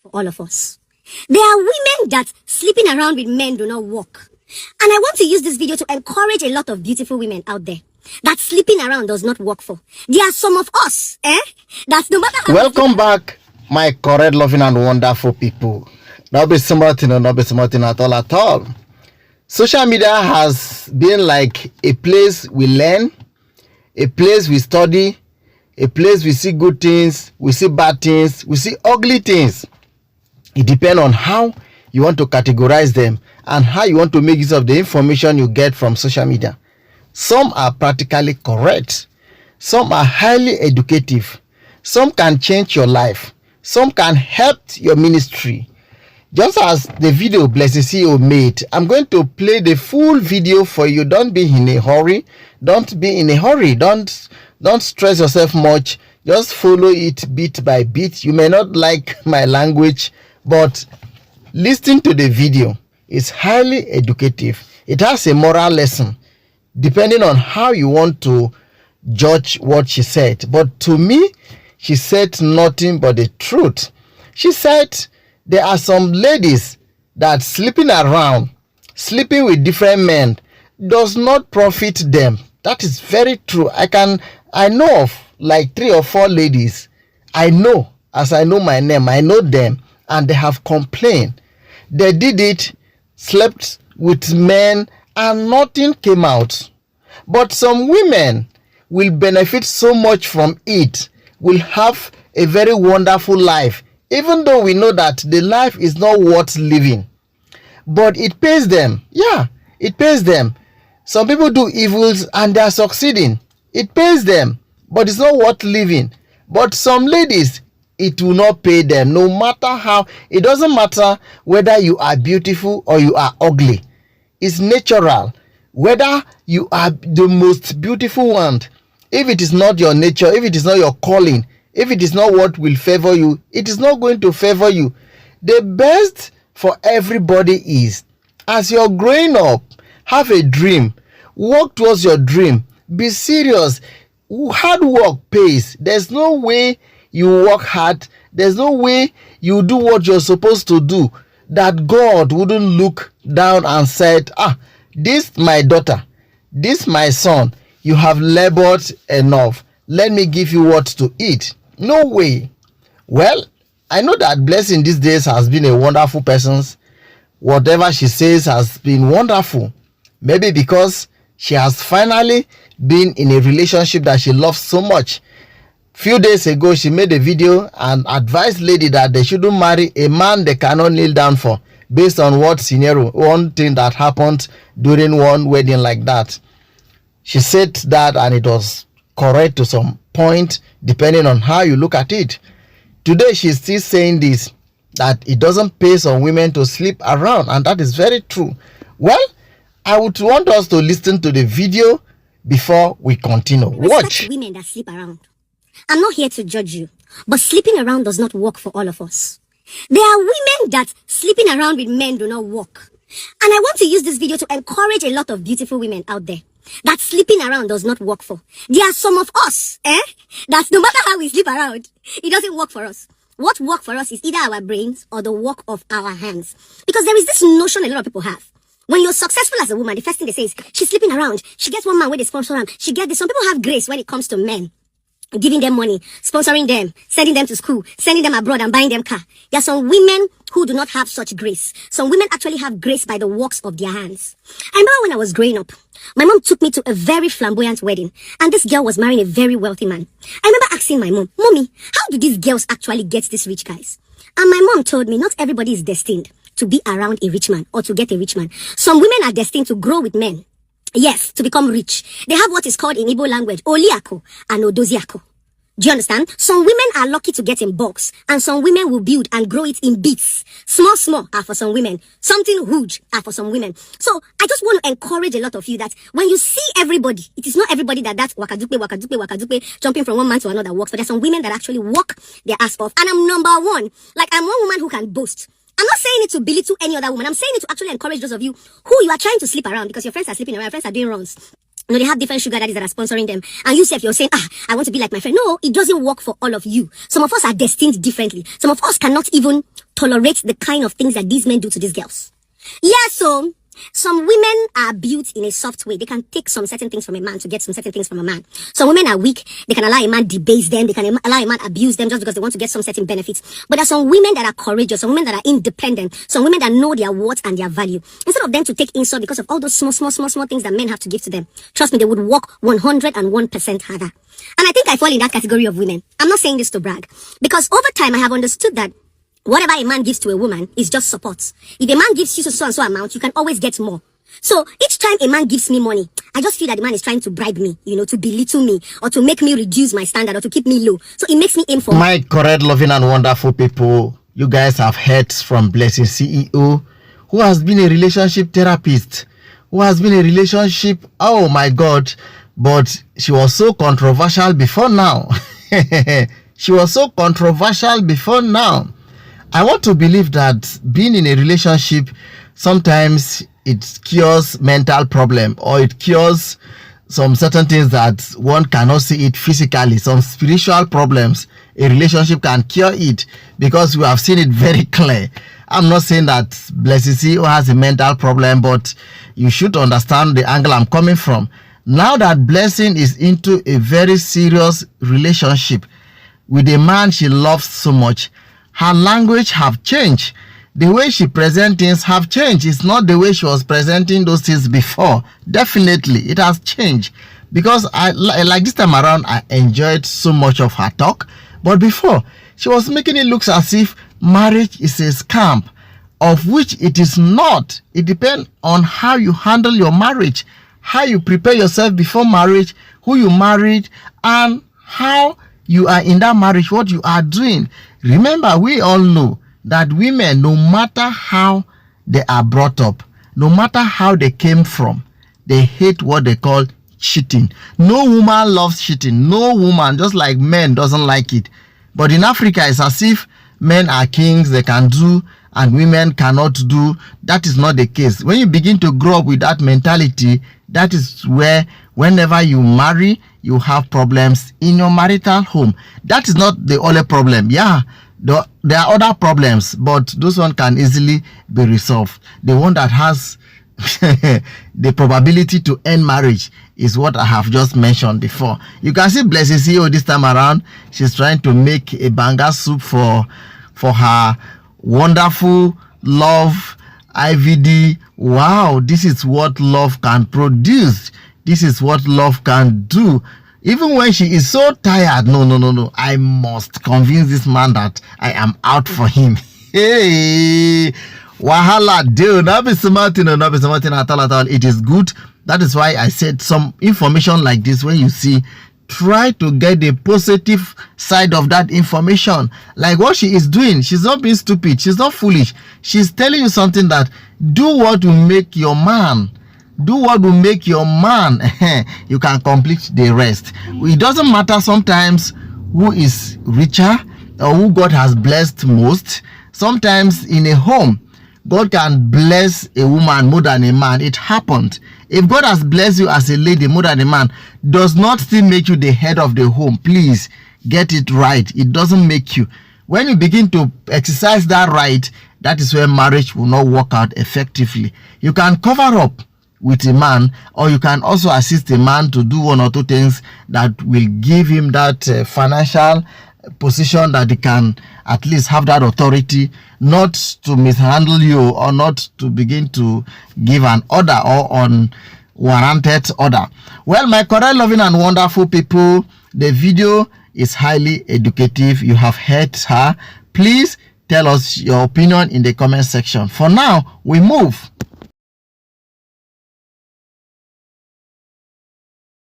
for all of us. There are women that sleeping around with men do not work. And I want to use this video to encourage a lot of beautiful women out there that sleeping around does not work for. There are some of us, that's no matter how. Welcome back, my correct, loving, and wonderful people. Not be something or not be something at all. Social media has been like a place we learn, a place we study, a place we see good things, we see bad things, we see ugly things. It depends on how you want to categorize them and how you want to make use of the information you get from social media. Some are practically correct. Some are highly educative. Some can change your life. Some can help your ministry. Just as the video BlessingCEO made, I'm going to play the full video for you. Don't be in a hurry. Don't be in a hurry. Don't stress yourself much. Just follow it bit by bit. You may not like my language, but listen to the video. It's highly educative. It has a moral lesson, depending on how you want to judge what she said. But to me, she said nothing but the truth. She said there are some ladies that sleeping around, sleeping with different men, does not profit them. That is very true. I know of like 3 or 4 ladies. I know, as I know my name, I know them, and they have complained. They did it, slept with men, and nothing came out. But some women will benefit so much from it, will have a very wonderful life, even though we know that the life is not worth living. But it pays them. Yeah, it pays them. Some people do evils and they are succeeding. It pays them, but it's not worth living. But some ladies, it will not pay them, no matter how. It doesn't matter whether you are beautiful or you are ugly. It's natural. Whether you are the most beautiful one, if it is not your nature, if it is not your calling, if it is not what will favor you, it is not going to favor you. The best for everybody is, as you're growing up, have a dream. Work towards your dream. Be serious. Hard work pays. There's no way you work hard. There's no way you do what you're supposed to do that God wouldn't look down and said, this my daughter, this my son, you have labored enough. Let me give you what to eat. No way. Well, I know that Blessing these days has been a wonderful person. Whatever she says has been wonderful. Maybe because she has finally been in a relationship that she loves so much. Few days ago, she made a video and advised lady that they shouldn't marry a man they cannot kneel down for, based on what scenario, one thing that happened during one wedding like that. She said that, and it was correct to some point, depending on how you look at it. Today, she's still saying this, that it doesn't pay some women to sleep around, and that is very true. Well, I would want us to listen to the video before we continue. Watch. Women that sleep around. I'm not here to judge you, but sleeping around does not work for all of us. There are women that sleeping around with men do not work. And I want to use this video to encourage a lot of beautiful women out there that sleeping around does not work for. There are some of us, that no matter how we sleep around, it doesn't work for us. What works for us is either our brains or the work of our hands. Because there is this notion a lot of people have. When you're successful as a woman, the first thing they say is, she's sleeping around. She gets one man where they sponsor her. She gets this. Some people have grace when it comes to men. Giving them money, sponsoring them, sending them to school, sending them abroad and buying them car. There are some women who do not have such grace. Some women actually have grace by the works of their hands. I remember when I was growing up, my mom took me to a very flamboyant wedding, and this girl was marrying a very wealthy man. I remember asking my mom, Mommy, how do these girls actually get these rich guys? And my mom told me not everybody is destined to be around a rich man or to get a rich man. Some women are destined to grow with men. Yes, to become rich. They have what is called in Igbo language, Oliako and Odoziako. Do you understand? Some women are lucky to get in bulks, and some women will build and grow it in bits. Small are for some women. Something huge are for some women. So I just want to encourage a lot of you that when you see everybody, it is not everybody that's wakadupe, jumping from one man to another works, but there's some women that actually work their ass off. And I'm number one. Like, I'm one woman who can boast. I'm not saying it to belittle any other woman. I'm saying it to actually encourage those of you who you are trying to sleep around because your friends are sleeping around, your friends are doing runs. No, they have different sugar daddies that are sponsoring them. And you say, if you're saying, I want to be like my friend. No, it doesn't work for all of you. Some of us are destined differently. Some of us cannot even tolerate the kind of things that these men do to these girls. Yeah, so some women are built in a soft way. They can take some certain things from a man to get some certain things from a man. Some women are weak. They can allow a man debase them. They can allow a man abuse them just because they want to get some certain benefits. But there are some women that are courageous, some women that are independent, some women that know their worth and their value. Instead of them to take insult because of all those small things that men have to give to them, trust me, they would work 101% harder. And I think I fall in that category of women. I'm not saying this to brag, because over time I have understood that whatever a man gives to a woman is just support. If a man gives you so and so amount, you can always get more. So each time a man gives me money, I just feel that the man is trying to bribe me, to belittle me, or to make me reduce my standard, or to keep me low. So it makes me aim for... My correct, loving and wonderful people, you guys have heard from Blessing CEO, who has been a relationship therapist, who has been a relationship, oh my God, but she was so controversial before now. She was so controversial before now. I want to believe that being in a relationship, sometimes it cures mental problem, or it cures some certain things that one cannot see it physically, some spiritual problems. A relationship can cure it, because we have seen it very clear. I'm not saying that BlessingCEO has a mental problem, but you should understand the angle I'm coming from. Now that Blessing is into a very serious relationship with a man she loves so much, her language have changed. The way she presents things have changed. It's not the way she was presenting those things before. Definitely, it has changed. Because like this time around, I enjoyed so much of her talk. But before, she was making it look as if marriage is a scam, of which it is not. It depends on how you handle your marriage, how you prepare yourself before marriage, who you married, and how you are in that marriage, what you are doing. Remember, we all know that women, no matter how they are brought up, no matter how they came from, they hate what they call cheating. No woman loves cheating. No woman, just like men, doesn't like it. But in Africa, it's as if men are kings, they can do, and women cannot do. That is not the case. When you begin to grow up with that mentality, that is where whenever you marry, you have problems in your marital home. That is not the only problem. Yeah, there are other problems, but those one can easily be resolved. The one that has the probability to end marriage is what I have just mentioned before. You can see BlessingCEO this time around. She's trying to make a banga soup for her wonderful love IVD. Wow, this is what love can produce. This is what love can do. Even when she is so tired, no, I must convince this man that I am out for him. Hey, wahala, dude, not be smart at all. It is good. That is why I said some information like this, when you see, try to get the positive side of that information. Like what she is doing, she's not being stupid, she's not foolish. She's telling you something that do what will make your man. Do what will make your man. You can complete the rest. It doesn't matter sometimes who is richer or who God has blessed most. Sometimes in a home, God can bless a woman more than a man. It happened. If God has blessed you as a lady more than a man, does not still make you the head of the home. Please get it right. It doesn't make you. When you begin to exercise that right, that is where marriage will not work out effectively. You can cover up with a man, or you can also assist a man to do one or two things that will give him that financial position, that he can at least have that authority, not to mishandle you, or not to begin to give an order or unwarranted order. Well, my correct, loving and wonderful people, the video is highly educative. You have heard her. Please tell us your opinion in the comment section. For now, we move.